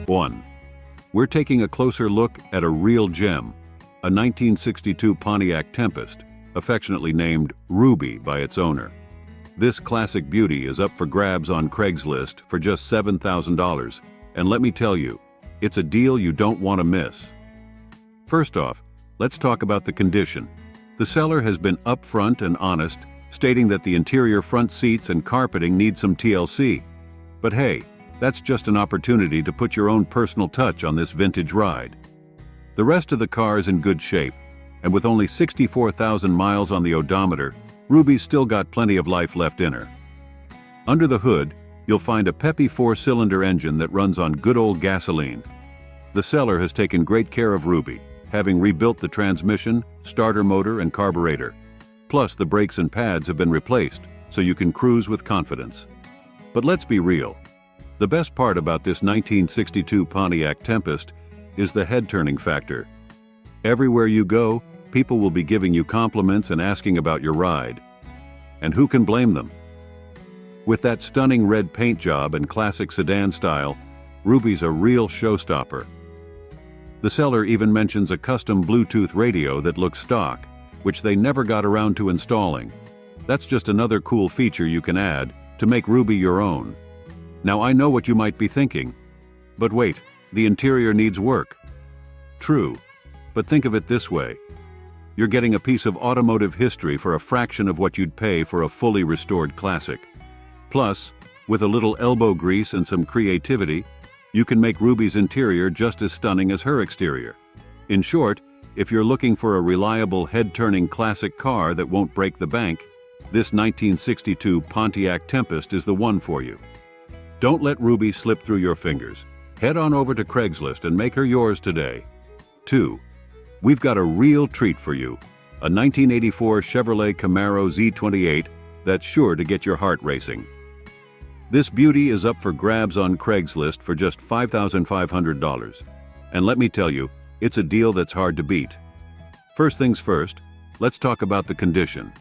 1. We're taking a closer look at a real gem, a 1962 Pontiac Tempest, affectionately named Ruby by its owner. This classic beauty is up for grabs on Craigslist for just $7,000, and let me tell you, it's a deal you don't want to miss. First off, let's talk about the condition. The seller has been upfront and honest, stating that the interior front seats and carpeting need some TLC. But hey, that's just an opportunity to put your own personal touch on this vintage ride. The rest of the car is in good shape, and with only 64,000 miles on the odometer, Ruby's still got plenty of life left in her. Under the hood, you'll find a peppy 4-cylinder engine that runs on good old gasoline. The seller has taken great care of Ruby, having rebuilt the transmission, starter motor, and carburetor. Plus, the brakes and pads have been replaced, so you can cruise with confidence. But let's be real. The best part about this 1962 Pontiac Tempest is the head-turning factor. Everywhere you go, people will be giving you compliments and asking about your ride. And who can blame them? With that stunning red paint job and classic sedan style, Ruby's a real showstopper. The seller even mentions a custom Bluetooth radio that looks stock, which they never got around to installing. That's just another cool feature you can add to make Ruby your own. Now I know what you might be thinking, but wait, the interior needs work. True, but think of it this way. You're getting a piece of automotive history for a fraction of what you'd pay for a fully restored classic. Plus, with a little elbow grease and some creativity, you can make Ruby's interior just as stunning as her exterior. In short, if you're looking for a reliable head-turning classic car that won't break the bank, this 1962 Pontiac Tempest is the one for you. Don't let Ruby slip through your fingers. Head on over to Craigslist and make her yours today. 2. We've got a real treat for you, a 1984 Chevrolet Camaro Z28 that's sure to get your heart racing. This beauty is up for grabs on Craigslist for just $5,500. And let me tell you, it's a deal that's hard to beat. First things first, let's talk about the condition.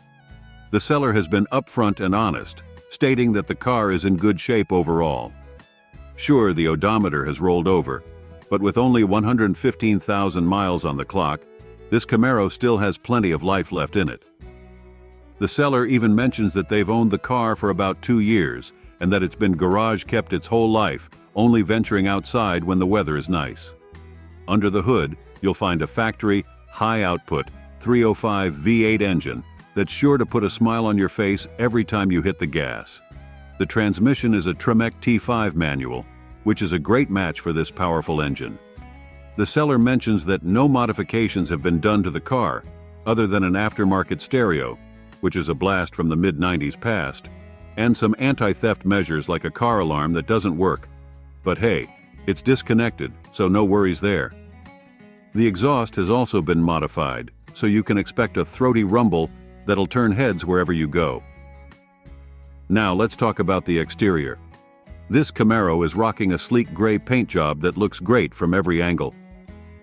The seller has been upfront and honest, stating that the car is in good shape overall. Sure, the odometer has rolled over, but with only 115,000 miles on the clock, this Camaro still has plenty of life left in it. The seller even mentions that they've owned the car for about 2 years and that it's been garage kept its whole life, only venturing outside when the weather is nice. Under the hood, you'll find a factory, high-output 305 V8 engine that's sure to put a smile on your face every time you hit the gas. The transmission is a Tremec T5 manual, which is a great match for this powerful engine. The seller mentions that no modifications have been done to the car, other than an aftermarket stereo, which is a blast from the mid-90s past, and some anti-theft measures like a car alarm that doesn't work. But hey, it's disconnected, so no worries there. The exhaust has also been modified, so you can expect a throaty rumble that'll turn heads wherever you go. Now let's talk about the exterior. This Camaro is rocking a sleek gray paint job that looks great from every angle.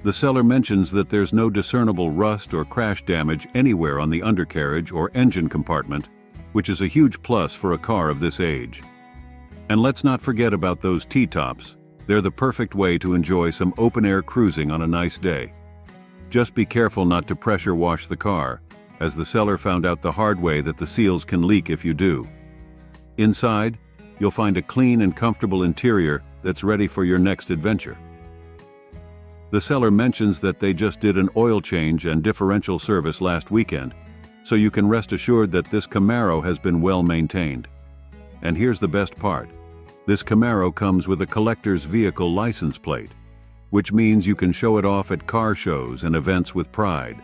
The seller mentions that there's no discernible rust or crash damage anywhere on the undercarriage or engine compartment, which is a huge plus for a car of this age. And let's not forget about those T-tops. They're the perfect way to enjoy some open-air cruising on a nice day. Just be careful not to pressure wash the car, as the seller found out the hard way that the seals can leak if you do. Inside, you'll find a clean and comfortable interior that's ready for your next adventure. The seller mentions that they just did an oil change and differential service last weekend, so you can rest assured that this Camaro has been well maintained. And here's the best part. This Camaro comes with a collector's vehicle license plate, which means you can show it off at car shows and events with pride.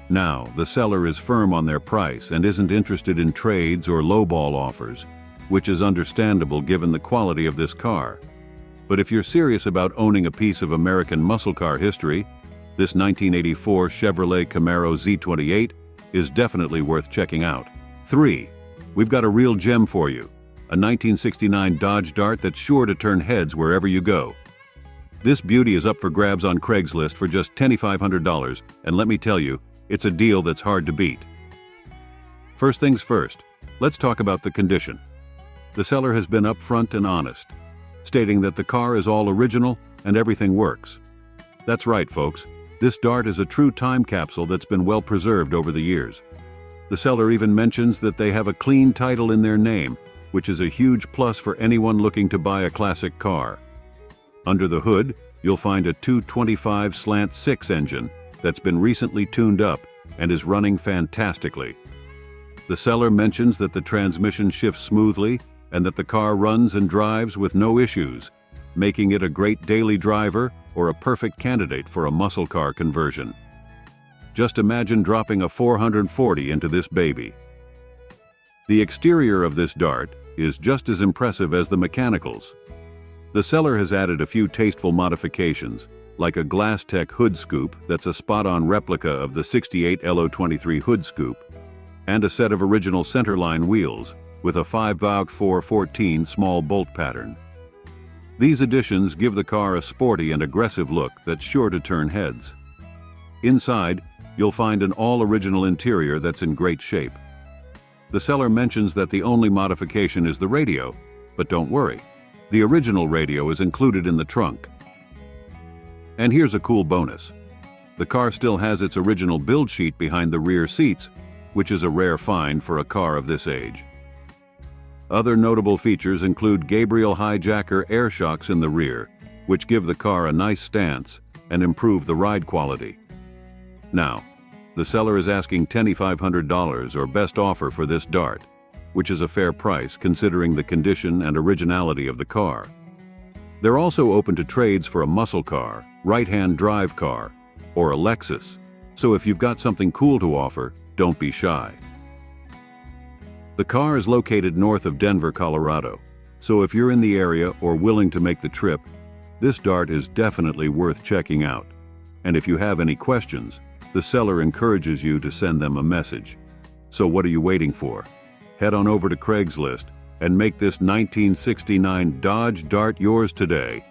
Now, the seller is firm on their price and isn't interested in trades or lowball offers, which is understandable given the quality of this car. But if you're serious about owning a piece of American muscle car history, this 1984 Chevrolet Camaro Z28 is definitely worth checking out. 3. We've got a real gem for you, a 1969 Dodge Dart that's sure to turn heads wherever you go. This beauty is up for grabs on Craigslist for just $2,500, and let me tell you, it's a deal that's hard to beat. First things first, let's talk about the condition. The seller has been upfront and honest, stating that the car is all original and everything works. That's right, folks. This Dart is a true time capsule that's been well preserved over the years. The seller even mentions that they have a clean title in their name, which is a huge plus for anyone looking to buy a classic car. Under the hood, you'll find a 225/6 engine that's been recently tuned up and is running fantastically. The seller mentions that the transmission shifts smoothly and that the car runs and drives with no issues, making it a great daily driver or a perfect candidate for a muscle car conversion. Just imagine dropping a 440 into this baby. The exterior of this Dart is just as impressive as the mechanicals. The seller has added a few tasteful modifications, like a GlassTech hood scoop that's a spot-on replica of the '68 LO23 hood scoop, and a set of original centerline wheels with a 5-valve 414 small bolt pattern. These additions give the car a sporty and aggressive look that's sure to turn heads. Inside, you'll find an all-original interior that's in great shape. The seller mentions that the only modification is the radio, but don't worry, the original radio is included in the trunk. And here's a cool bonus. The car still has its original build sheet behind the rear seats, which is a rare find for a car of this age. Other notable features include Gabriel hijacker air shocks in the rear, which give the car a nice stance and improve the ride quality. Now, the seller is asking $2,500 or best offer for this Dart, which is a fair price considering the condition and originality of the car. They're also open to trades for a muscle car, right-hand drive car, or a Lexus. So if you've got something cool to offer, don't be shy. The car is located north of Denver, Colorado, so if you're in the area or willing to make the trip, this Dart is definitely worth checking out. And if you have any questions, the seller encourages you to send them a message. So what are you waiting for? Head on over to Craigslist and make this 1969 Dodge Dart yours today.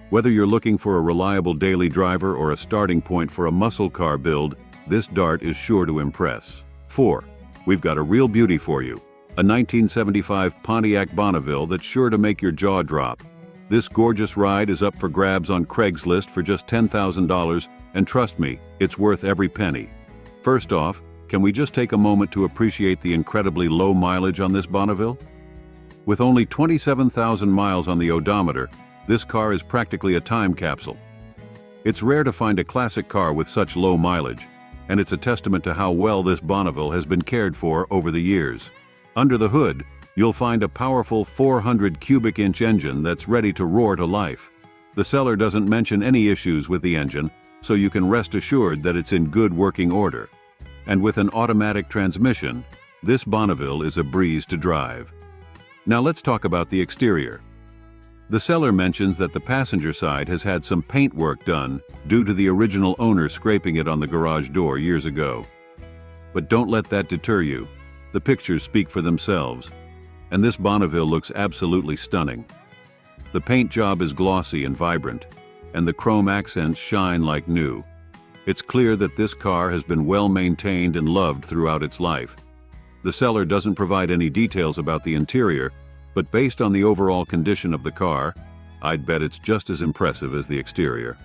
Whether you're looking for a reliable daily driver or a starting point for a muscle car build, this Dart is sure to impress. 4. We've got a real beauty for you. A 1975 Pontiac Bonneville that's sure to make your jaw drop. This gorgeous ride is up for grabs on Craigslist for just $10,000, and trust me, it's worth every penny. First off, can we just take a moment to appreciate the incredibly low mileage on this Bonneville? With only 27,000 miles on the odometer, this car is practically a time capsule. It's rare to find a classic car with such low mileage, and it's a testament to how well this Bonneville has been cared for over the years. Under the hood, you'll find a powerful 400 cubic inch engine that's ready to roar to life. The seller doesn't mention any issues with the engine, so you can rest assured that it's in good working order. And with an automatic transmission, this Bonneville is a breeze to drive. Now let's talk about the exterior. The seller mentions that the passenger side has had some paint work done due to the original owner scraping it on the garage door years ago. But don't let that deter you. The pictures speak for themselves, and this Bonneville looks absolutely stunning. The paint job is glossy and vibrant, and the chrome accents shine like new. It's clear that this car has been well maintained and loved throughout its life. The seller doesn't provide any details about the interior, but based on the overall condition of the car, I'd bet it's just as impressive as the exterior.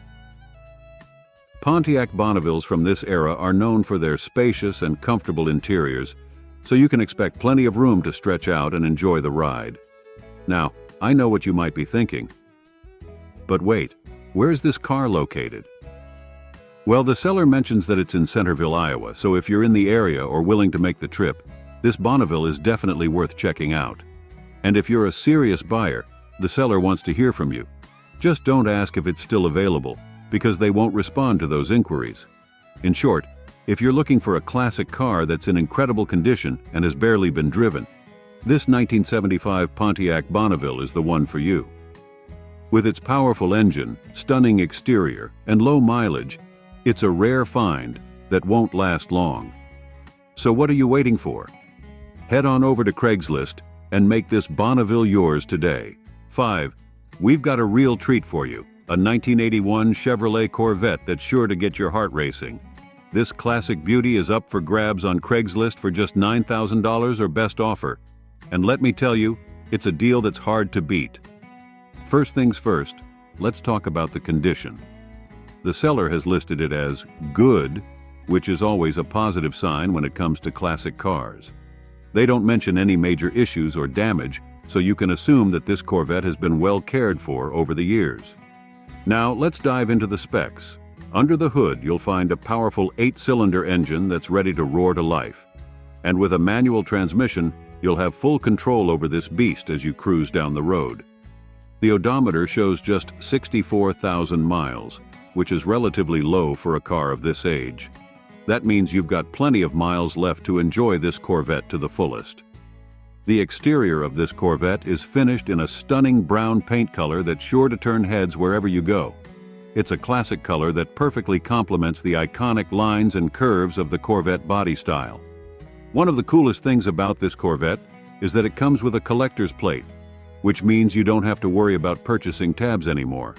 Pontiac Bonnevilles from this era are known for their spacious and comfortable interiors, so you can expect plenty of room to stretch out and enjoy the ride. Now, I know what you might be thinking. But wait, where's this car located? Well, the seller mentions that it's in Centerville, Iowa, so if you're in the area or willing to make the trip, this Bonneville is definitely worth checking out. And if you're a serious buyer, the seller wants to hear from you. Just don't ask if it's still available, because they won't respond to those inquiries. In short, if you're looking for a classic car that's in incredible condition and has barely been driven, this 1975 Pontiac Bonneville is the one for you. With its powerful engine, stunning exterior, and low mileage, it's a rare find that won't last long. So what are you waiting for? Head on over to Craigslist and make this Bonneville yours today. 5. We've got a real treat for you, a 1981 Chevrolet Corvette that's sure to get your heart racing. This classic beauty is up for grabs on Craigslist for just $9,000 or best offer. And let me tell you, it's a deal that's hard to beat. First things first, let's talk about the condition. The seller has listed it as good, which is always a positive sign when it comes to classic cars. They don't mention any major issues or damage, so you can assume that this Corvette has been well cared for over the years. Now, let's dive into the specs. Under the hood, you'll find a powerful 8-cylinder engine that's ready to roar to life. And with a manual transmission, you'll have full control over this beast as you cruise down the road. The odometer shows just 64,000 miles, which is relatively low for a car of this age. That means you've got plenty of miles left to enjoy this Corvette to the fullest. The exterior of this Corvette is finished in a stunning brown paint color that's sure to turn heads wherever you go. It's a classic color that perfectly complements the iconic lines and curves of the Corvette body style. One of the coolest things about this Corvette is that it comes with a collector's plate, which means you don't have to worry about purchasing tabs anymore.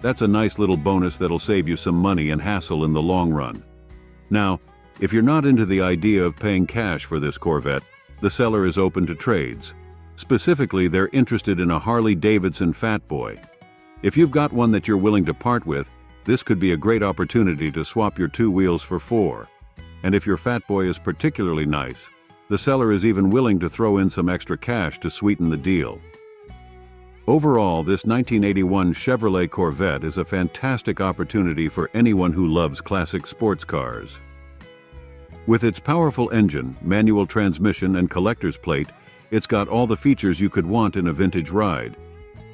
That's a nice little bonus that'll save you some money and hassle in the long run. Now, if you're not into the idea of paying cash for this Corvette, the seller is open to trades. Specifically, they're interested in a Harley-Davidson Fat Boy. If you've got one that you're willing to part with, this could be a great opportunity to swap your 2 wheels for 4. And if your Fat Boy is particularly nice, the seller is even willing to throw in some extra cash to sweeten the deal. Overall, this 1981 Chevrolet Corvette is a fantastic opportunity for anyone who loves classic sports cars. With its powerful engine, manual transmission, and collector's plate, it's got all the features you could want in a vintage ride.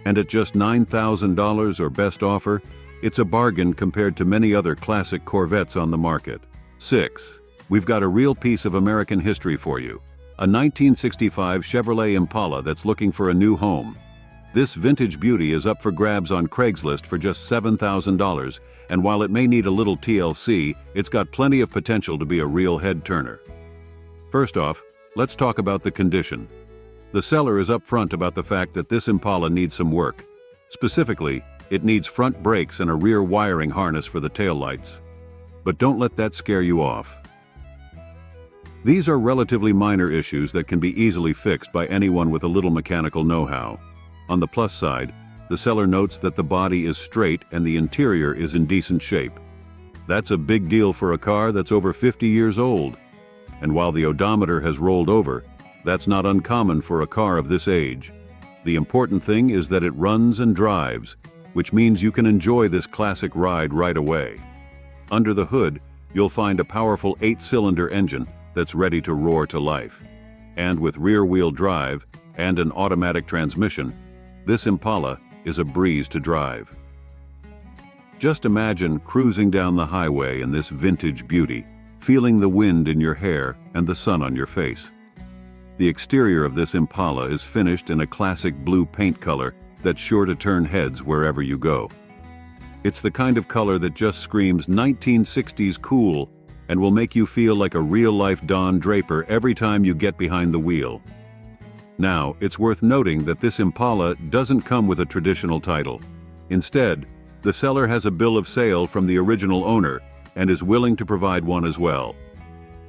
And at just $9,000 or best offer, it's a bargain compared to many other classic Corvettes on the market. 6. We've got a real piece of American history for you. A 1965 Chevrolet Impala that's looking for a new home. This vintage beauty is up for grabs on Craigslist for just $7,000, and while it may need a little TLC, it's got plenty of potential to be a real head-turner. First off, let's talk about the condition. The seller is upfront about the fact that this Impala needs some work. Specifically, it needs front brakes and a rear wiring harness for the taillights. But don't let that scare you off. These are relatively minor issues that can be easily fixed by anyone with a little mechanical know-how. On the plus side, the seller notes that the body is straight and the interior is in decent shape. That's a big deal for a car that's over 50 years old. And while the odometer has rolled over, that's not uncommon for a car of this age. The important thing is that it runs and drives, which means you can enjoy this classic ride right away. Under the hood, you'll find a powerful 8-cylinder engine that's ready to roar to life. And with rear-wheel drive and an automatic transmission, this Impala is a breeze to drive. Just imagine cruising down the highway in this vintage beauty, feeling the wind in your hair and the sun on your face. The exterior of this Impala is finished in a classic blue paint color that's sure to turn heads wherever you go. It's the kind of color that just screams 1960s cool and will make you feel like a real-life Don Draper every time you get behind the wheel. Now, it's worth noting that this Impala doesn't come with a traditional title. Instead, the seller has a bill of sale from the original owner and is willing to provide one as well.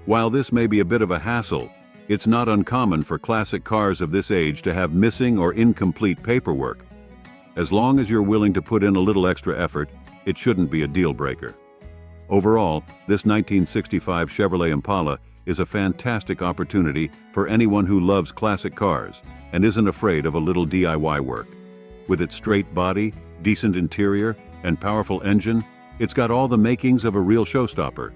While this may be a bit of a hassle, it's not uncommon for classic cars of this age to have missing or incomplete paperwork. As long as you're willing to put in a little extra effort, it shouldn't be a deal breaker. Overall, this 1965 Chevrolet Impala is a fantastic opportunity for anyone who loves classic cars and isn't afraid of a little DIY work. With its straight body, decent interior, and powerful engine, it's got all the makings of a real showstopper.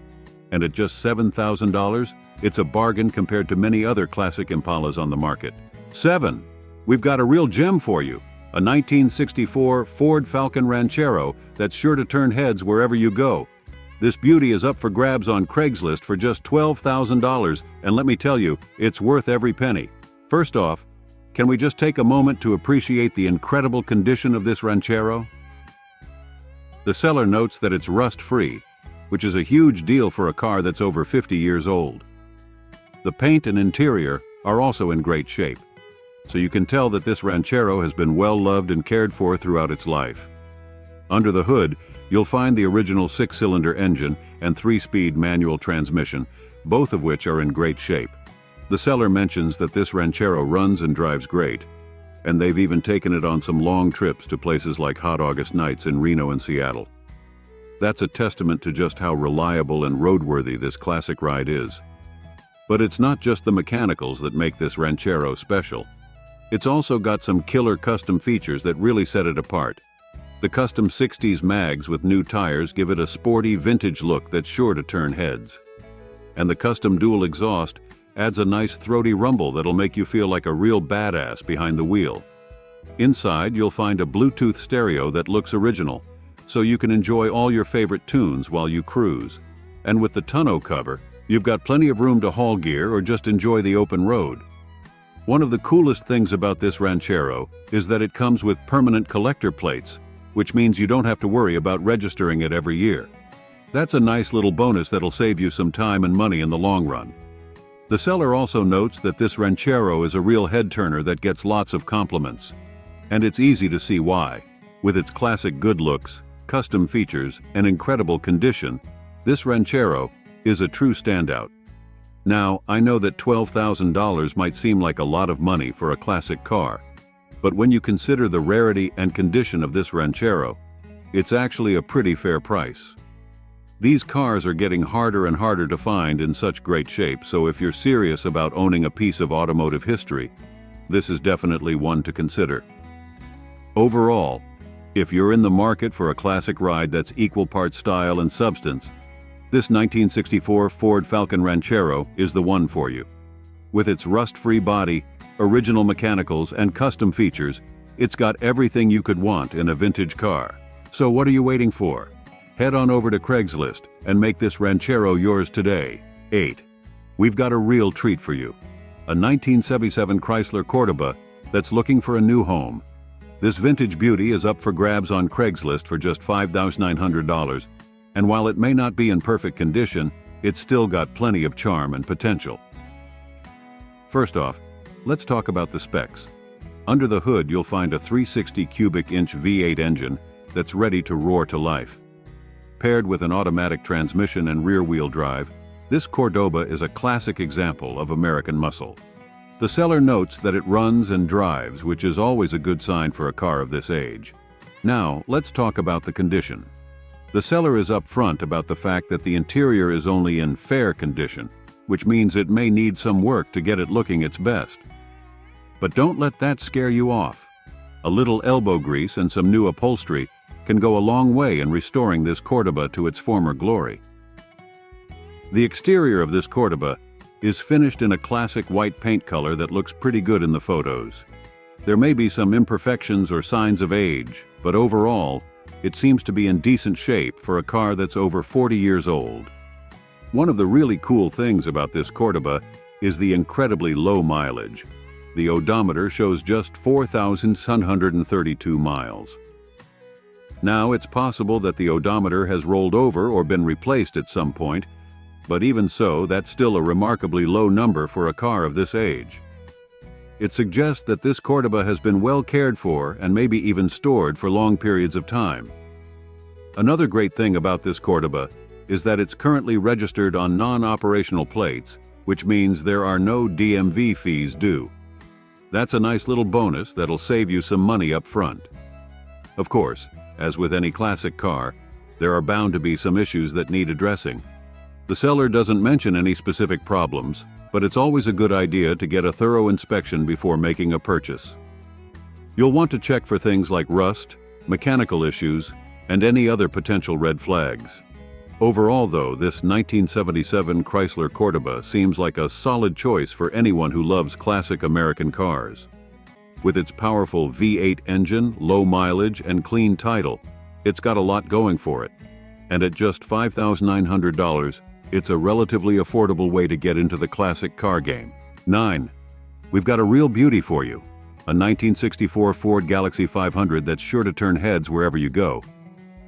And at just $7,000, it's a bargain compared to many other classic Impalas on the market. 7. We've got a real gem for you. A 1964 Ford Falcon Ranchero that's sure to turn heads wherever you go. This beauty is up for grabs on Craigslist for just $12,000, and let me tell you, it's worth every penny. First off, can we just take a moment to appreciate the incredible condition of this Ranchero? The seller notes that it's rust-free, which is a huge deal for a car that's over 50 years old. The paint and interior are also in great shape, so you can tell that this Ranchero has been well loved and cared for throughout its life. Under the hood, you'll find the original 6-cylinder engine and 3-speed manual transmission, both of which are in great shape. The seller mentions that this Ranchero runs and drives great. and they've even taken it on some long trips to places like hot August nights in Reno and Seattle. That's a testament to just how reliable and roadworthy this classic ride is. But it's not just the mechanicals that make this Ranchero special. It's also got some killer custom features that really set it apart. The custom 60s mags with new tires give it a sporty vintage look that's sure to turn heads. And the custom dual exhaust adds a nice throaty rumble that'll make you feel like a real badass behind the wheel. Inside, you'll find a Bluetooth stereo that looks original, so you can enjoy all your favorite tunes while you cruise. And with the tonneau cover, you've got plenty of room to haul gear or just enjoy the open road. One of the coolest things about this Ranchero is that it comes with permanent collector plates, which means you don't have to worry about registering it every year. That's a nice little bonus that'll save you some time and money in the long run. The seller also notes that this Ranchero is a real head-turner that gets lots of compliments. And it's easy to see why. With its classic good looks, custom features, and incredible condition, this Ranchero is a true standout. Now, I know that $12,000 might seem like a lot of money for a classic car, but when you consider the rarity and condition of this Ranchero, it's actually a pretty fair price. These cars are getting harder and harder to find in such great shape, so if you're serious about owning a piece of automotive history, this is definitely one to consider. Overall, if you're in the market for a classic ride that's equal parts style and substance, this 1964 Ford Falcon Ranchero is the one for you. With its rust-free body, original mechanicals, and custom features, it's got everything you could want in a vintage car. So what are you waiting for? Head on over to Craigslist and make this Ranchero yours today. 8. We've got a real treat for you. A 1977 Chrysler Cordoba that's looking for a new home. This vintage beauty is up for grabs on Craigslist for just $5,900, and while it may not be in perfect condition, it's still got plenty of charm and potential. First off, let's talk about the specs. Under the hood, you'll find a 360 cubic inch V8 engine that's ready to roar to life. Paired with an automatic transmission and rear-wheel drive, this Cordoba is a classic example of American muscle. The seller notes that it runs and drives, which is always a good sign for a car of this age. Now, let's talk about the condition. The seller is upfront about the fact that the interior is only in fair condition, which means it may need some work to get it looking its best. But don't let that scare you off. A little elbow grease and some new upholstery can go a long way in restoring this Cordoba to its former glory. The exterior of this Cordoba is finished in a classic white paint color that looks pretty good in the photos. There may be some imperfections or signs of age, but overall, it seems to be in decent shape for a car that's over 40 years old. One of the really cool things about this Cordoba is the incredibly low mileage. The odometer shows just 4,732 miles. Now, it's possible that the odometer has rolled over or been replaced at some point, but even so, that's still a remarkably low number for a car of this age. It suggests that this Cordoba has been well cared for and maybe even stored for long periods of time. Another great thing about this Cordoba is that it's currently registered on non-operational plates, which means there are no DMV fees due. That's a nice little bonus that'll save you some money up front. Of course, as with any classic car, there are bound to be some issues that need addressing. The seller doesn't mention any specific problems, but it's always a good idea to get a thorough inspection before making a purchase. You'll want to check for things like rust, mechanical issues, and any other potential red flags. Overall, though, this 1977 Chrysler Cordoba seems like a solid choice for anyone who loves classic American cars. With its powerful V8 engine, low mileage, and clean title, it's got a lot going for it. And at just $5,900, it's a relatively affordable way to get into the classic car game. 9. We've got a real beauty for you. A 1964 Ford Galaxy 500 that's sure to turn heads wherever you go.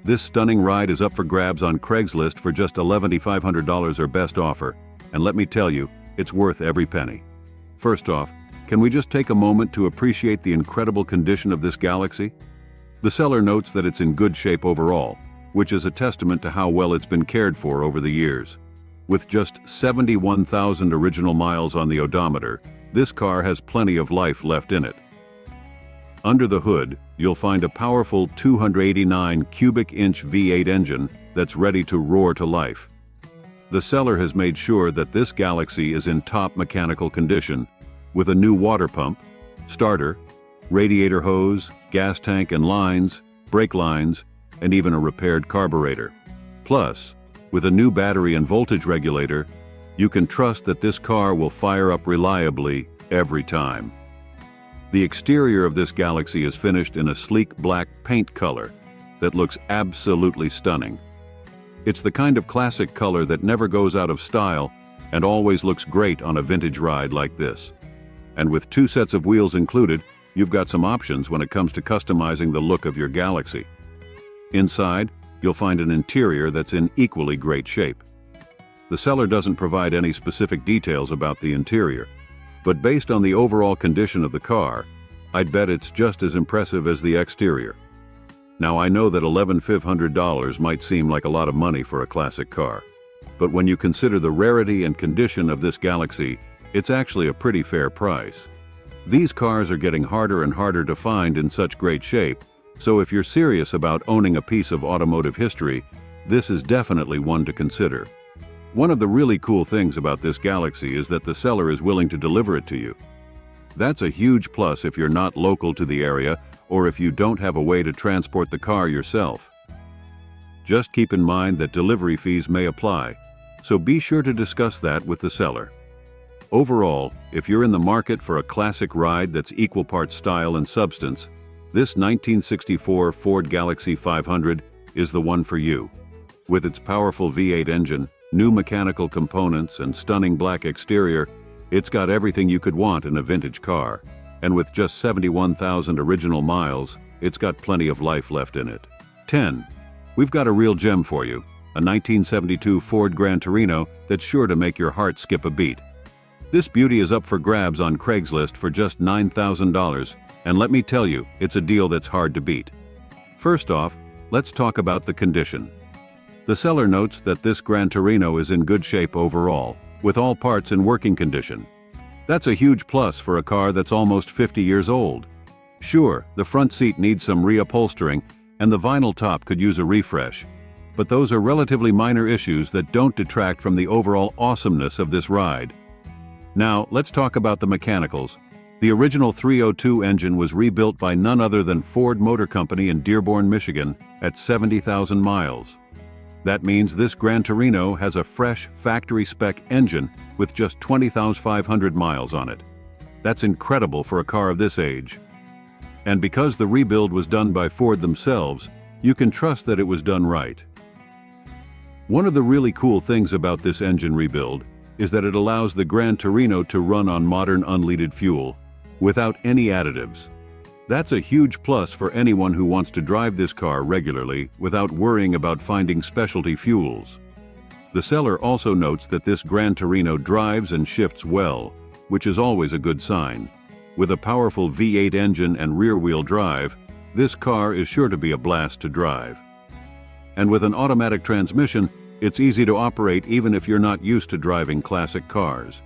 This stunning ride is up for grabs on Craigslist for just $11,500 or best offer, and let me tell you, it's worth every penny. First off, can we just take a moment to appreciate the incredible condition of this Galaxy? The seller notes that it's in good shape overall, which is a testament to how well it's been cared for over the years. With just 71,000 original miles on the odometer, this car has plenty of life left in it. Under the hood, you'll find a powerful 289 cubic inch V8 engine that's ready to roar to life. The seller has made sure that this Galaxy is in top mechanical condition, with a new water pump, starter, radiator hose, gas tank and lines, brake lines, and even a repaired carburetor. Plus, with a new battery and voltage regulator, you can trust that this car will fire up reliably every time. The exterior of this Galaxy is finished in a sleek black paint color that looks absolutely stunning. It's the kind of classic color that never goes out of style and always looks great on a vintage ride like this. And with 2 sets of wheels included, you've got some options when it comes to customizing the look of your Galaxy. Inside, you'll find an interior that's in equally great shape. The seller doesn't provide any specific details about the interior, but based on the overall condition of the car, I'd bet it's just as impressive as the exterior. Now I know that $11,500 might seem like a lot of money for a classic car, but when you consider the rarity and condition of this Galaxy, it's actually a pretty fair price. These cars are getting harder and harder to find in such great shape, so if you're serious about owning a piece of automotive history, this is definitely one to consider. One of the really cool things about this Galaxy is that the seller is willing to deliver it to you. That's a huge plus if you're not local to the area or if you don't have a way to transport the car yourself. Just keep in mind that delivery fees may apply, so be sure to discuss that with the seller. Overall, if you're in the market for a classic ride that's equal parts style and substance, this 1964 Ford Galaxy 500 is the one for you. With its powerful V8 engine, new mechanical components, and stunning black exterior, it's got everything you could want in a vintage car. And with just 71,000 original miles, it's got plenty of life left in it. 10. We've got a real gem for you, a 1972 Ford Gran Torino that's sure to make your heart skip a beat. This beauty is up for grabs on Craigslist for just $9,000, and let me tell you, it's a deal that's hard to beat. First off, let's talk about the condition. The seller notes that this Gran Torino is in good shape overall, with all parts in working condition. That's a huge plus for a car that's almost 50 years old. Sure, the front seat needs some reupholstering, and the vinyl top could use a refresh, but those are relatively minor issues that don't detract from the overall awesomeness of this ride. Now, let's talk about the mechanicals. The original 302 engine was rebuilt by none other than Ford Motor Company in Dearborn, Michigan, at 70,000 miles. That means this Gran Torino has a fresh, factory-spec engine with just 20,500 miles on it. That's incredible for a car of this age. And because the rebuild was done by Ford themselves, you can trust that it was done right. One of the really cool things about this engine rebuild is that it allows the Gran Torino to run on modern unleaded fuel, without any additives. That's a huge plus for anyone who wants to drive this car regularly without worrying about finding specialty fuels. The seller also notes that this Gran Torino drives and shifts well, which is always a good sign. With a powerful V8 engine and rear-wheel drive, this car is sure to be a blast to drive. And with an automatic transmission, it's easy to operate even if you're not used to driving classic cars.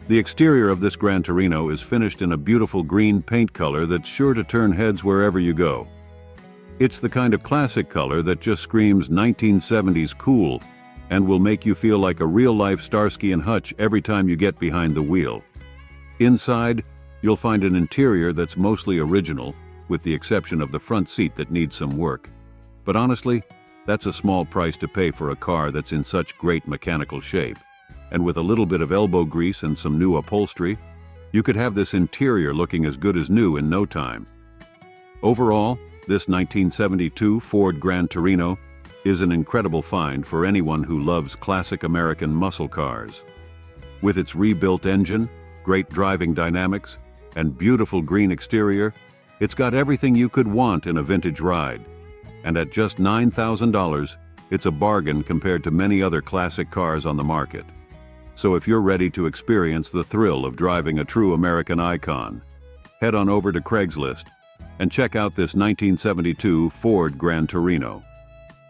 The exterior of this Gran Torino is finished in a beautiful green paint color that's sure to turn heads wherever you go. It's the kind of classic color that just screams 1970s cool and will make you feel like a real-life Starsky and Hutch every time you get behind the wheel. Inside, you'll find an interior that's mostly original, with the exception of the front seat that needs some work. But honestly, that's a small price to pay for a car that's in such great mechanical shape. And with a little bit of elbow grease and some new upholstery, you could have this interior looking as good as new in no time. Overall, this 1972 Ford Gran Torino is an incredible find for anyone who loves classic American muscle cars. With its rebuilt engine, great driving dynamics, and beautiful green exterior, it's got everything you could want in a vintage ride. And at just $9,000, it's a bargain compared to many other classic cars on the market. So if you're ready to experience the thrill of driving a true American icon, head on over to Craigslist and check out this 1972 Ford Gran Torino.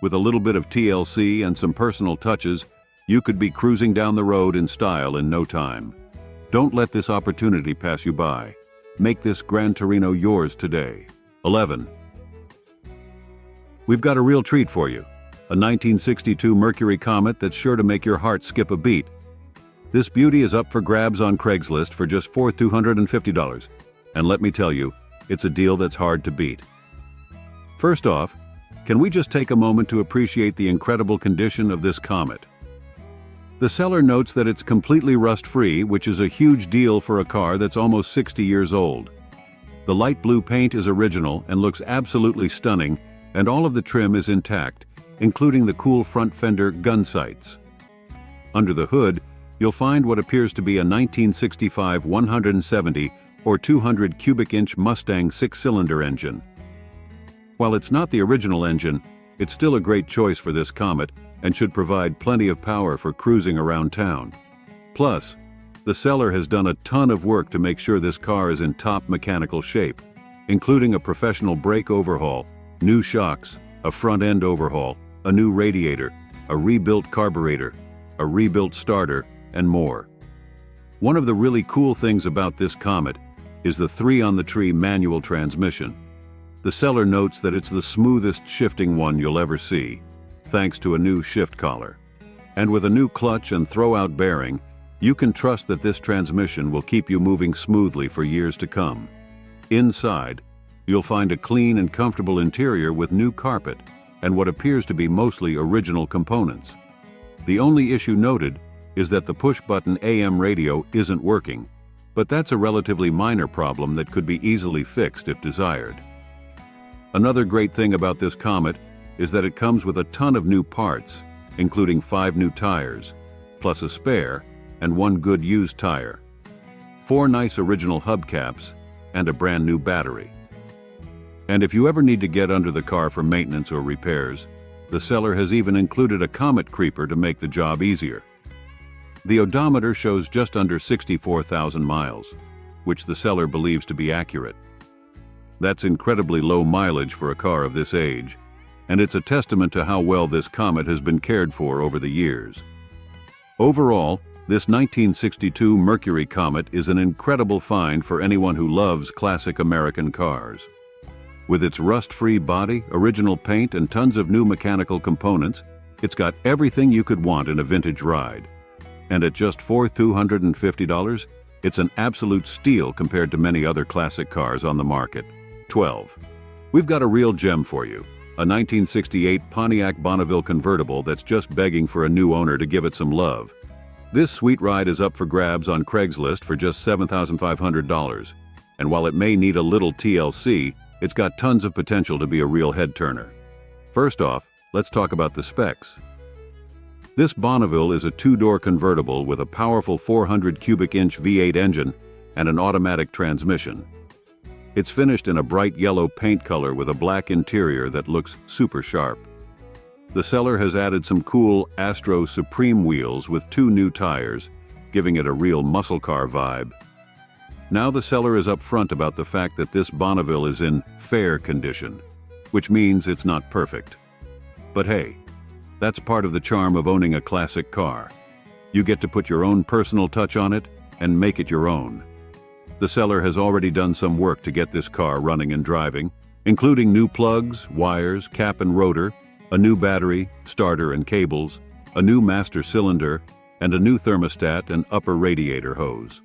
With a little bit of TLC and some personal touches, you could be cruising down the road in style in no time. Don't let this opportunity pass you by. Make this Gran Torino yours today. 11. We've got a real treat for you. A 1962 Mercury Comet that's sure to make your heart skip a beat. This beauty is up for grabs on Craigslist for just $4,250. And let me tell you, it's a deal that's hard to beat. First off, can we just take a moment to appreciate the incredible condition of this Comet? The seller notes that it's completely rust-free, which is a huge deal for a car that's almost 60 years old. The light blue paint is original and looks absolutely stunning, and all of the trim is intact, including the cool front fender gun sights. Under the hood, you'll find what appears to be a 1965 170 or 200 cubic inch Mustang six-cylinder engine. While it's not the original engine, it's still a great choice for this Comet and should provide plenty of power for cruising around town. Plus, the seller has done a ton of work to make sure this car is in top mechanical shape, including a professional brake overhaul, new shocks, a front-end overhaul, a new radiator, a rebuilt carburetor, a rebuilt starter, and more. One of the really cool things about this Comet is the 3-on-the-tree manual transmission. The seller notes that it's the smoothest shifting one you'll ever see, thanks to a new shift collar. And with a new clutch and throw-out bearing, you can trust that this transmission will keep you moving smoothly for years to come. Inside, you'll find a clean and comfortable interior with new carpet and what appears to be mostly original components. The only issue noted is that the push-button AM radio isn't working, but that's a relatively minor problem that could be easily fixed if desired. Another great thing about this Comet is that it comes with a ton of new parts, including 5 new tires, plus a spare and 1 good used tire, 4 nice original hubcaps, and a brand new battery. And if you ever need to get under the car for maintenance or repairs, the seller has even included a Comet creeper to make the job easier. The odometer shows just under 64,000 miles, which the seller believes to be accurate. That's incredibly low mileage for a car of this age, and it's a testament to how well this Comet has been cared for over the years. Overall, this 1962 Mercury Comet is an incredible find for anyone who loves classic American cars. With its rust-free body, original paint, and tons of new mechanical components, it's got everything you could want in a vintage ride. And at just $4,250, it's an absolute steal compared to many other classic cars on the market. 12. We've got a real gem for you. A 1968 Pontiac Bonneville convertible that's just begging for a new owner to give it some love. This sweet ride is up for grabs on Craigslist for just $7,500. And while it may need a little TLC, it's got tons of potential to be a real head-turner. First off, let's talk about the specs. This Bonneville is a 2-door convertible with a powerful 400 cubic inch V8 engine and an automatic transmission. It's finished in a bright yellow paint color with a black interior that looks super sharp. The seller has added some cool Astro Supreme wheels with 2 new tires, giving it a real muscle car vibe. Now the seller is upfront about the fact that this Bonneville is in fair condition, which means it's not perfect. But hey, that's part of the charm of owning a classic car. You get to put your own personal touch on it and make it your own. The seller has already done some work to get this car running and driving, including new plugs, wires, cap and rotor, a new battery, starter and cables, a new master cylinder, and a new thermostat and upper radiator hose.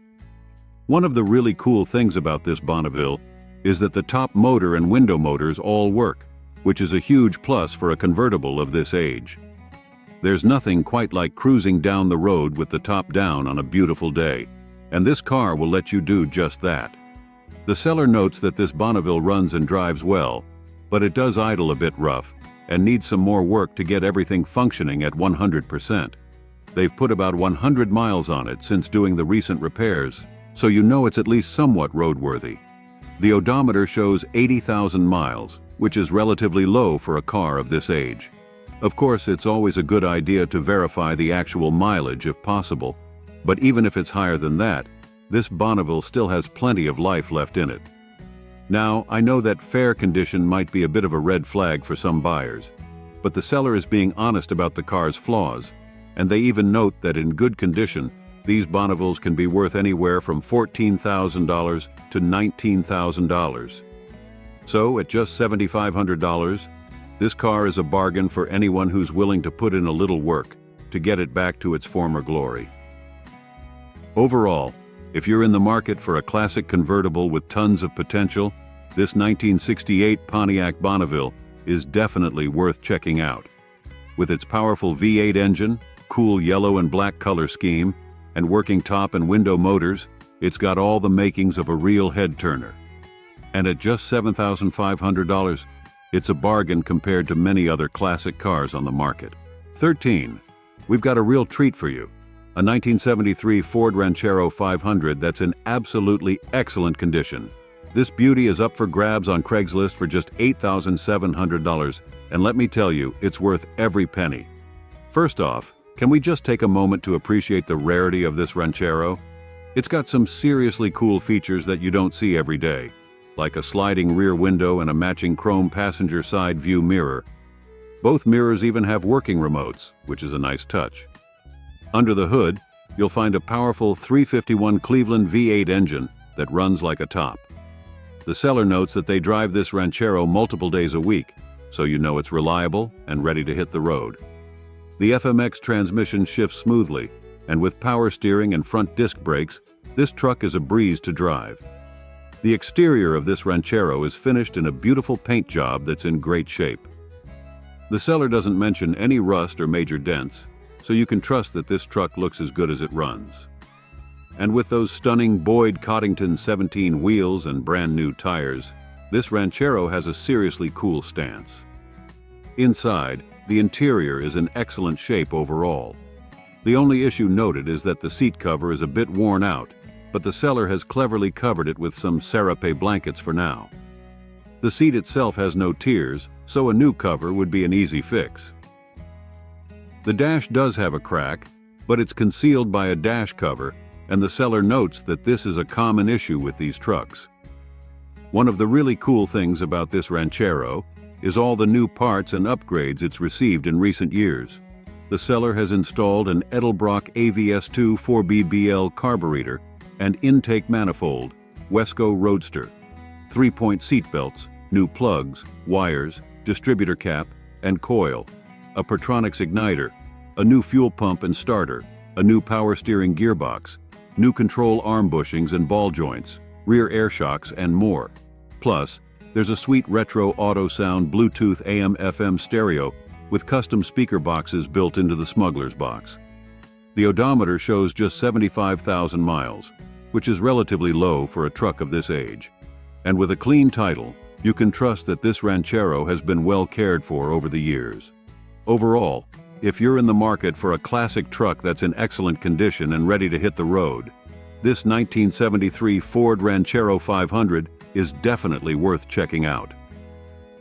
One of the really cool things about this Bonneville is that the top motor and window motors all work, which is a huge plus for a convertible of this age. There's nothing quite like cruising down the road with the top down on a beautiful day, and this car will let you do just that. The seller notes that this Bonneville runs and drives well, but it does idle a bit rough and needs some more work to get everything functioning at 100%. They've put about 100 miles on it since doing the recent repairs, so you know it's at least somewhat roadworthy. The odometer shows 80,000 miles, which is relatively low for a car of this age. Of course, it's always a good idea to verify the actual mileage if possible, but even if it's higher than that, this Bonneville still has plenty of life left in it. Now, I know that fair condition might be a bit of a red flag for some buyers, but the seller is being honest about the car's flaws, and they even note that in good condition, These Bonnevilles can be worth anywhere from $14,000 to $19,000. So, at just $7,500, this car is a bargain for anyone who's willing to put in a little work to get it back to its former glory. Overall, if you're in the market for a classic convertible with tons of potential, this 1968 Pontiac Bonneville is definitely worth checking out. With its powerful V8 engine, cool yellow and black color scheme, and working top and window motors, it's got all the makings of a real head-turner. And at just $7,500, it's a bargain compared to many other classic cars on the market. 13. We've got a real treat for you. A 1973 Ford Ranchero 500 that's in absolutely excellent condition. This beauty is up for grabs on Craigslist for just $8,700, and let me tell you, it's worth every penny. First off, can we just take a moment to appreciate the rarity of this Ranchero? It's got some seriously cool features that you don't see every day, like a sliding rear window and a matching chrome passenger side view mirror. Both mirrors even have working remotes, which is a nice touch. Under the hood, you'll find a powerful 351 Cleveland V8 engine that runs like a top. The seller notes that they drive this Ranchero multiple days a week, so you know it's reliable and ready to hit the road. The FMX transmission shifts smoothly, and with power steering and front disc brakes, this truck is a breeze to drive. The exterior of this Ranchero is finished in a beautiful paint job that's in great shape. The seller doesn't mention any rust or major dents, so you can trust that this truck looks as good as it runs. And with those stunning Boyd Coddington 17 wheels and brand new tires, this Ranchero has a seriously cool stance. Inside, the interior is in excellent shape overall. The only issue noted is that the seat cover is a bit worn out, but the seller has cleverly covered it with some Serape blankets for now. The seat itself has no tiers, so a new cover would be an easy fix. The dash does have a crack, but it's concealed by a dash cover, and the seller notes that this is a common issue with these trucks. One of the really cool things about this Ranchero is all the new parts and upgrades it's received in recent years. The seller has installed an Edelbrock AVS2 4BBL carburetor and intake manifold, Wesco Roadster, 3-point seat belts, new plugs, wires, distributor cap, and coil, a Pertronix igniter, a new fuel pump and starter, a new power steering gearbox, new control arm bushings and ball joints, rear air shocks, and more. Plus, there's a sweet retro auto sound Bluetooth AM/FM stereo with custom speaker boxes built into the smuggler's box. The odometer shows just 75,000 miles, which is relatively low for a truck of this age. And with a clean title, you can trust that this Ranchero has been well cared for over the years. Overall, if you're in the market for a classic truck that's in excellent condition and ready to hit the road, this 1973 Ford Ranchero 500 is definitely worth checking out.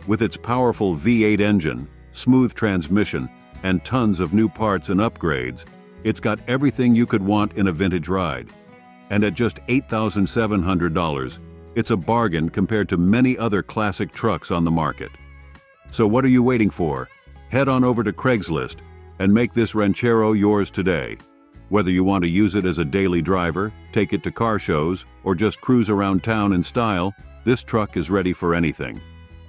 With its powerful V8 engine, smooth transmission, and tons of new parts and upgrades, it's got everything you could want in a vintage ride. And at just $8,700, it's a bargain compared to many other classic trucks on the market. So what are you waiting for? Head on over to Craigslist and make this Ranchero yours today. Whether you want to use it as a daily driver, take it to car shows, or just cruise around town in style, this truck is ready for anything.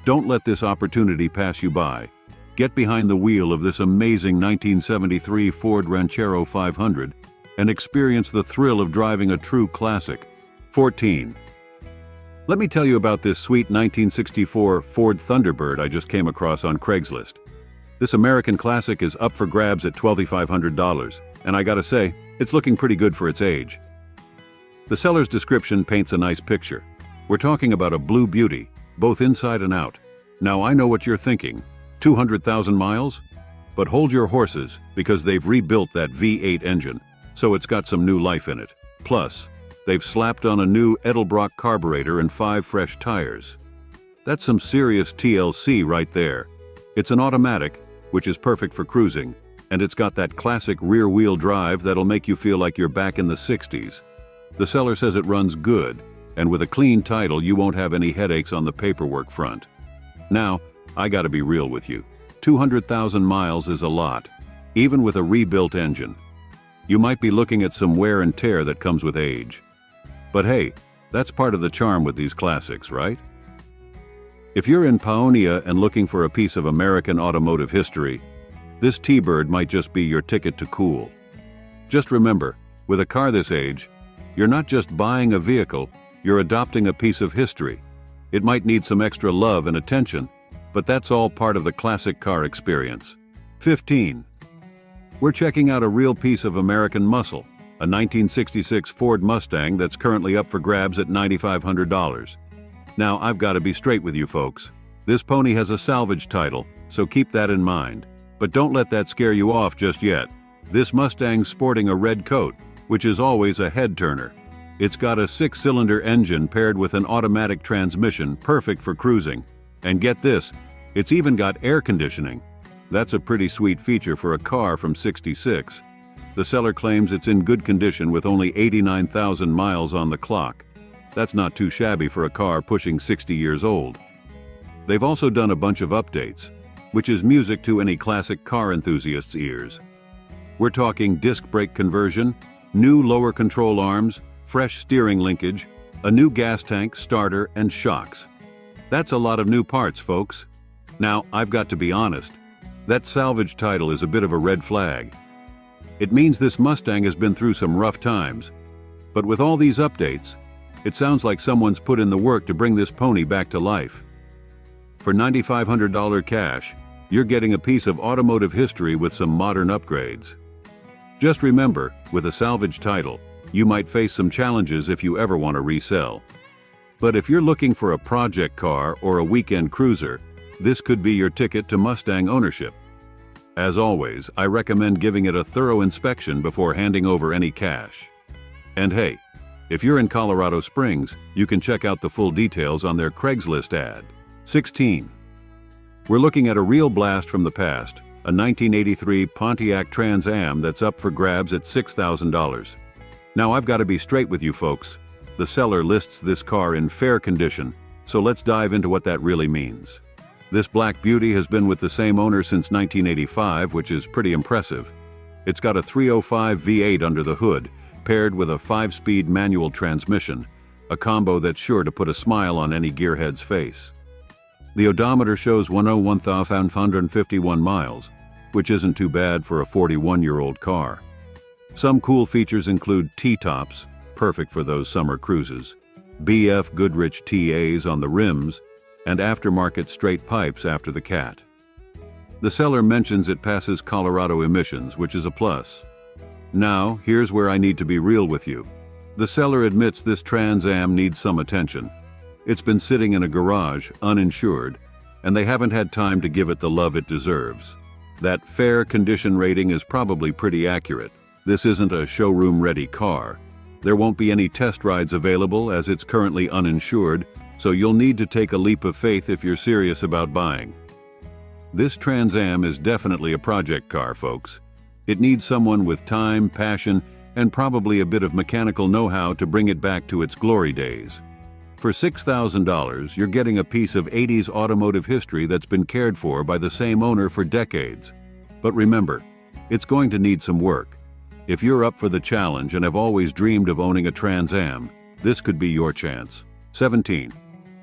Don't let this opportunity pass you by. Get behind the wheel of this amazing 1973 Ford Ranchero 500 and experience the thrill of driving a true classic. 14. Let me tell you about this sweet 1964 Ford Thunderbird I just came across on Craigslist. This American classic is up for grabs at $12,500, and I gotta say, it's looking pretty good for its age. The seller's description paints a nice picture. We're talking about a blue beauty, both inside and out. Now I know what you're thinking, 200,000 miles? But hold your horses, because they've rebuilt that V8 engine, so it's got some new life in it. Plus, they've slapped on a new Edelbrock carburetor and 5 fresh tires. That's some serious TLC right there. It's an automatic, which is perfect for cruising, and it's got that classic rear-wheel drive that'll make you feel like you're back in the 60s. The seller says it runs good, and with a clean title you won't have any headaches on the paperwork front. Now, I gotta be real with you. 200,000 miles is a lot, even with a rebuilt engine. you might be looking at some wear and tear that comes with age. But hey, that's part of the charm with these classics, right? If you're in Paonia and looking for a piece of American automotive history, this T-Bird might just be your ticket to cool. Just remember, with a car this age, you're not just buying a vehicle, you're adopting a piece of history. It might need some extra love and attention, but that's all part of the classic car experience. 15. We're checking out a real piece of American muscle, a 1966 Ford Mustang that's currently up for grabs at $9,500. Now, I've got to be straight with you folks. This pony has a salvage title, so keep that in mind. But don't let that scare you off just yet. This Mustang's sporting a red coat, which is always a head-turner. It's got a 6-cylinder engine paired with an automatic transmission, perfect for cruising. And get this, it's even got air conditioning. That's a pretty sweet feature for a car from '66. The seller claims it's in good condition with only 89,000 miles on the clock. That's not too shabby for a car pushing 60 years old. They've also done a bunch of updates, which is music to any classic car enthusiast's ears. We're talking disc brake conversion, new lower control arms, fresh steering linkage, a new gas tank, starter, and shocks. That's a lot of new parts, folks. Now, I've got to be honest, that salvage title is a bit of a red flag. It means this Mustang has been through some rough times. But with all these updates, it sounds like someone's put in the work to bring this pony back to life. For $9,500 cash, you're getting a piece of automotive history with some modern upgrades. Just remember, with a salvage title, you might face some challenges if you ever want to resell. But if you're looking for a project car or a weekend cruiser, this could be your ticket to Mustang ownership. As always, I recommend giving it a thorough inspection before handing over any cash. And hey, if you're in Colorado Springs, you can check out the full details on their Craigslist ad. 16. We're looking at a real blast from the past, a 1983 Pontiac Trans Am that's up for grabs at $6,000. Now I've got to be straight with you folks. The seller lists this car in fair condition, so let's dive into what that really means. This black beauty has been with the same owner since 1985, which is pretty impressive. It's got a 305 V8 under the hood, paired with a 5-speed manual transmission, a combo that's sure to put a smile on any gearhead's face. The odometer shows 101,551 miles, which isn't too bad for a 41-year-old car. Some cool features include T-tops, perfect for those summer cruises, BF Goodrich TAs on the rims, and aftermarket straight pipes after the cat. The seller mentions it passes Colorado emissions, which is a plus. Now, here's where I need to be real with you. The seller admits this Trans Am needs some attention. It's been sitting in a garage, uninsured, and they haven't had time to give it the love it deserves. That fair condition rating is probably pretty accurate. This isn't a showroom-ready car. There won't be any test rides available as it's currently uninsured, so you'll need to take a leap of faith if you're serious about buying. This Trans Am is definitely a project car, folks. It needs someone with time, passion, and probably a bit of mechanical know-how to bring it back to its glory days. For $6,000, you're getting a piece of 80s automotive history that's been cared for by the same owner for decades. But remember, it's going to need some work. If you're up for the challenge and have always dreamed of owning a Trans Am, this could be your chance. 17.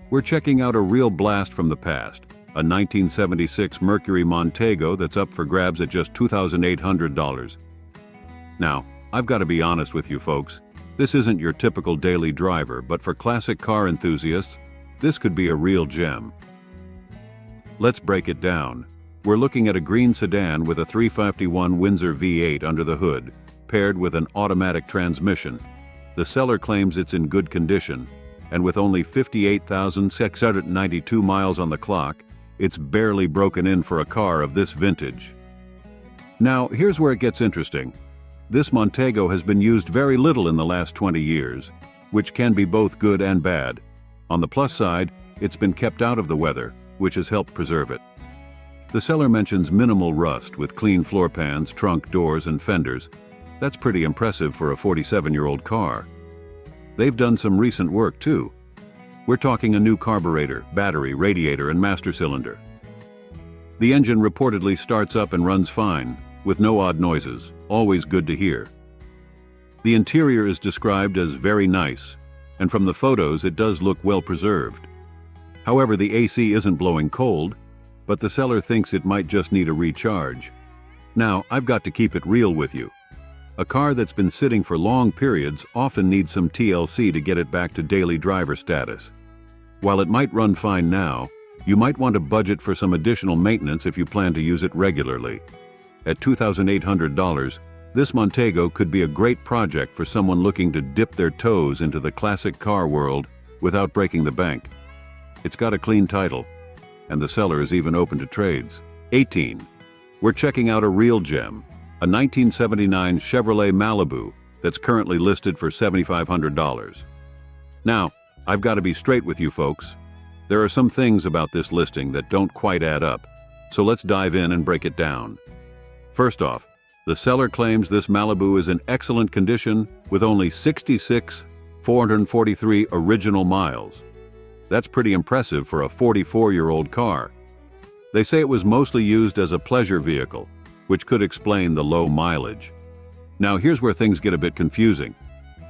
We're checking out a real blast from the past, a 1976 Mercury Montego that's up for grabs at just $2,800. Now, I've got to be honest with you folks, this isn't your typical daily driver, but for classic car enthusiasts, this could be a real gem. Let's break it down. We're looking at a green sedan with a 351 Windsor V8 under the hood, paired with an automatic transmission. The seller claims it's in good condition, and with only 58,692 miles on the clock, it's barely broken in for a car of this vintage. Now, here's where it gets interesting. This Montego has been used very little in the last 20 years, which can be both good and bad. On the plus side, it's been kept out of the weather, which has helped preserve it. The seller mentions minimal rust with clean floor pans, trunk, doors, and fenders. That's pretty impressive for a 47-year-old car. They've done some recent work too. We're talking a new carburetor, battery, radiator, and master cylinder. The engine reportedly starts up and runs fine, with no odd noises, always good to hear. The interior is described as very nice, and from the photos it does look well preserved. However, the AC isn't blowing cold, but the seller thinks it might just need a recharge. Now, I've got to keep it real with you. A car that's been sitting for long periods often needs some TLC to get it back to daily driver status. While it might run fine now, you might want to budget for some additional maintenance if you plan to use it regularly. At $2,800, this Montego could be a great project for someone looking to dip their toes into the classic car world without breaking the bank. It's got a clean title, and the seller is even open to trades. 18. We're checking out a real gem, a 1979 Chevrolet Malibu that's currently listed for $7,500. Now, I've got to be straight with you folks. There are some things about this listing that don't quite add up, so let's dive in and break it down. First off, the seller claims this Malibu is in excellent condition with only 66,443 original miles. That's pretty impressive for a 44-year-old car. They say it was mostly used as a pleasure vehicle, which could explain the low mileage. Now here's where things get a bit confusing.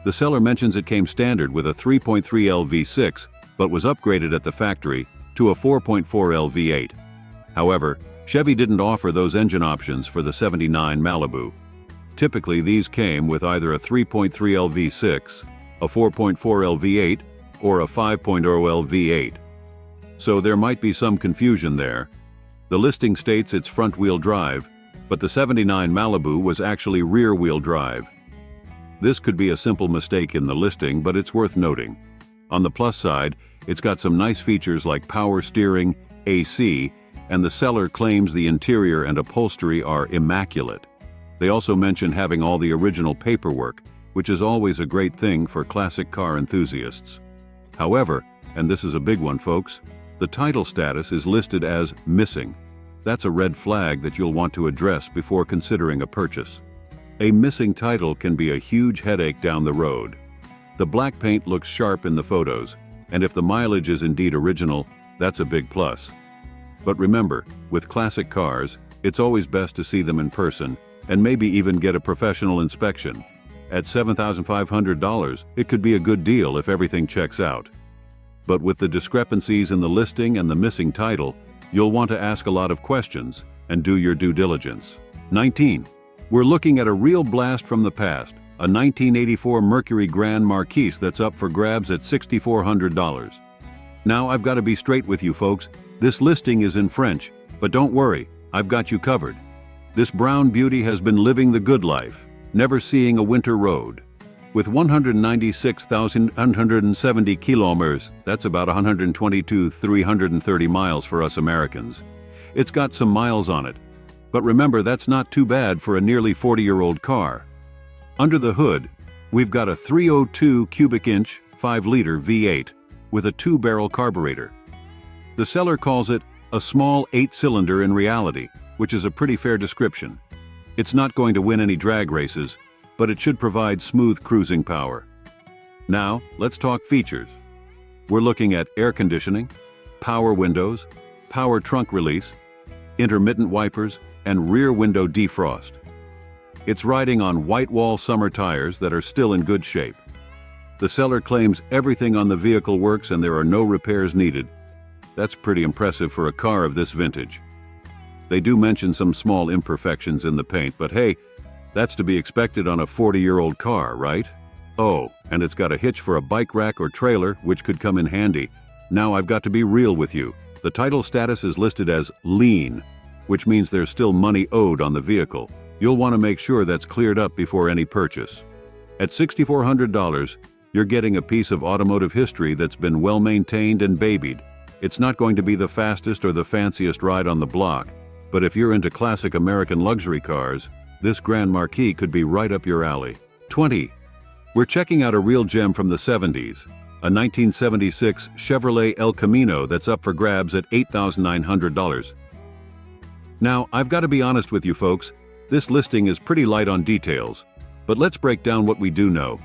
The seller mentions it came standard with a 3.3L V6, but was upgraded at the factory to a 4.4L V8. However, Chevy didn't offer those engine options for the '79 Malibu. Typically, these came with either a 3.3L V6, a 4.4L V8, or a 5.0L V8. So there might be some confusion there. The listing states it's front-wheel drive, but the '79 Malibu was actually rear-wheel drive. This could be a simple mistake in the listing, but it's worth noting. On the plus side, it's got some nice features like power steering, AC, and the seller claims the interior and upholstery are immaculate. They also mention having all the original paperwork, which is always a great thing for classic car enthusiasts. However, and this is a big one, folks, the title status is listed as missing. That's a red flag that you'll want to address before considering a purchase. A missing title can be a huge headache down the road. The black paint looks sharp in the photos, and if the mileage is indeed original, that's a big plus. But remember, with classic cars, it's always best to see them in person and maybe even get a professional inspection. At $7,500, it could be a good deal if everything checks out. But with the discrepancies in the listing and the missing title, you'll want to ask a lot of questions and do your due diligence. 19. We're looking at a real blast from the past, a 1984 Mercury Grand Marquis that's up for grabs at $6,400. Now I've got to be straight with you folks. This listing is in French, but don't worry, I've got you covered. This brown beauty has been living the good life, never seeing a winter road. With 196,170 kilometers, that's about 122,330 miles for us Americans. It's got some miles on it, but remember that's not too bad for a nearly 40-year-old car. Under the hood, we've got a 302 cubic inch, 5-liter V8 with a 2-barrel carburetor. The seller calls it a small 8-cylinder in reality, which is a pretty fair description. It's not going to win any drag races, but it should provide smooth cruising power. Now, let's talk features. We're looking at air conditioning, power windows, power trunk release, intermittent wipers, and rear window defrost. It's riding on white wall summer tires that are still in good shape. The seller claims everything on the vehicle works and there are no repairs needed. That's pretty impressive for a car of this vintage. They do mention some small imperfections in the paint, but hey, that's to be expected on a 40-year-old car, right? Oh, and it's got a hitch for a bike rack or trailer, which could come in handy. Now I've got to be real with you. The title status is listed as lien, which means there's still money owed on the vehicle. You'll want to make sure that's cleared up before any purchase. At $6,400, you're getting a piece of automotive history that's been well maintained and babied. It's not going to be the fastest or the fanciest ride on the block, but if you're into classic American luxury cars, this Grand Marquis could be right up your alley. 20. We're checking out a real gem from the 70s, a 1976 Chevrolet El Camino that's up for grabs at $8,900. Now, I've got to be honest with you folks, this listing is pretty light on details, but let's break down what we do know.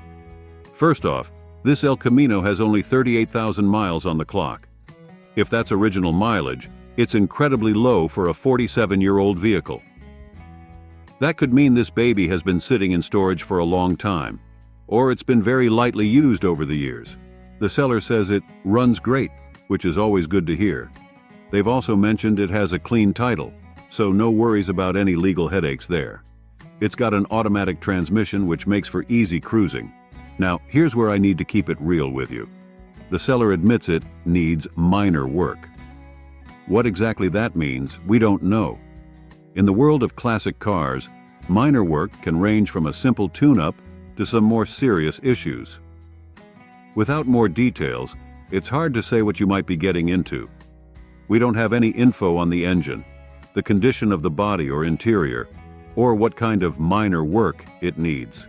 First off, this El Camino has only 38,000 miles on the clock. If that's original mileage, it's incredibly low for a 47-year-old vehicle. That could mean this baby has been sitting in storage for a long time, or it's been very lightly used over the years. The seller says it runs great, which is always good to hear. They've also mentioned it has a clean title, so no worries about any legal headaches there. It's got an automatic transmission which makes for easy cruising. Now, here's where I need to keep it real with you. The seller admits it needs minor work. What exactly that means, we don't know. In the world of classic cars, minor work can range from a simple tune-up to some more serious issues. Without more details, it's hard to say what you might be getting into. We don't have any info on the engine, the condition of the body or interior, or what kind of minor work it needs.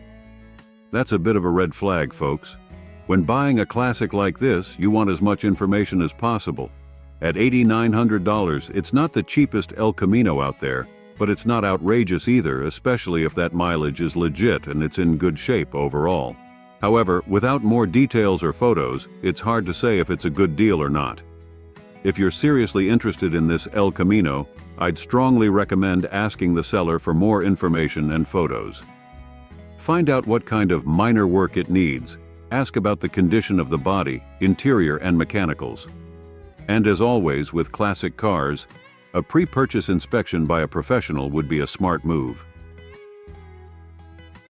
That's a bit of a red flag, folks. When buying a classic like this, you want as much information as possible. At $8,900, it's not the cheapest El Camino out there, but it's not outrageous either, especially if that mileage is legit and it's in good shape overall. However, without more details or photos, it's hard to say if it's a good deal or not. If you're seriously interested in this El Camino, I'd strongly recommend asking the seller for more information and photos. Find out what kind of minor work it needs. Ask about the condition of the body, interior, and mechanicals. And as always with classic cars, a pre-purchase inspection by a professional would be a smart move.